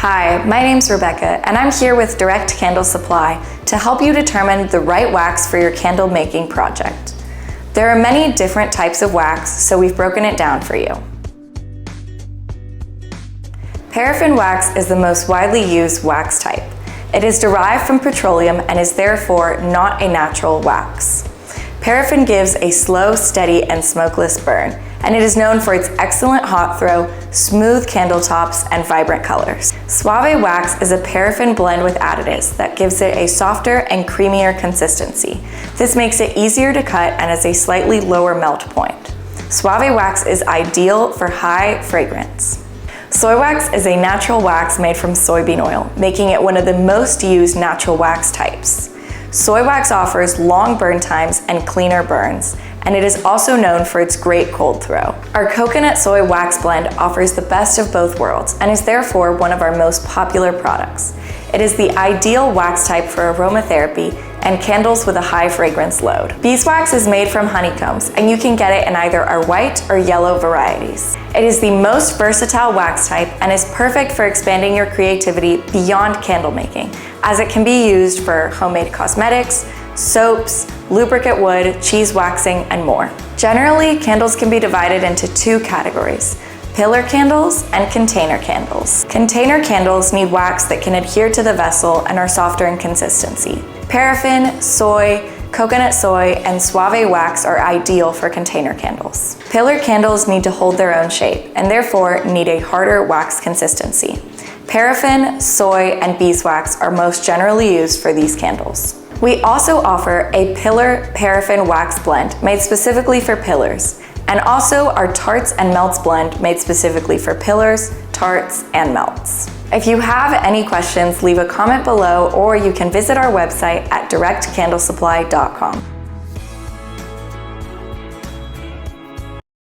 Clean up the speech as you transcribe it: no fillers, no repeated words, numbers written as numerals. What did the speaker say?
Hi, my name's Rebecca, and I'm here with Direct Candle Supply to help you determine the right wax for your candle making project. There are many different types of wax, so we've broken it down for you. Paraffin wax is the most widely used wax type. It is derived from petroleum and is therefore not a natural wax. Paraffin gives a slow, steady, and smokeless burn, and it is known for its excellent hot throw, smooth candle tops, and vibrant colors. Suave wax is a paraffin blend with additives that gives it a softer and creamier consistency. This makes it easier to cut and has a slightly lower melt point. Suave wax is ideal for high fragrance. Soy wax is a natural wax made from soybean oil, making it one of the most used natural wax types. Soy wax offers long burn times and cleaner burns, and it is also known for its great cold throw. Our coconut soy wax blend offers the best of both worlds and is therefore one of our most popular products. It is the ideal wax type for aromatherapy and candles with a high fragrance load. Beeswax is made from honeycombs, and you can get it in either our white or yellow varieties. It is the most versatile wax type and is perfect for expanding your creativity beyond candle making, as it can be used for homemade cosmetics, soaps, lubricant wood, cheese waxing, and more. Generally, candles can be divided into two categories: pillar candles and container candles. Container candles need wax that can adhere to the vessel and are softer in consistency. Paraffin, soy, coconut soy, and suave wax are ideal for container candles. Pillar candles need to hold their own shape and therefore need a harder wax consistency. Paraffin, soy, and beeswax are most generally used for these candles. We also offer a pillar paraffin wax blend made specifically for pillars, and also our tarts and melts blend made specifically for pillars, tarts, and melts. If you have any questions, leave a comment below, or you can visit our website at directcandlesupply.com.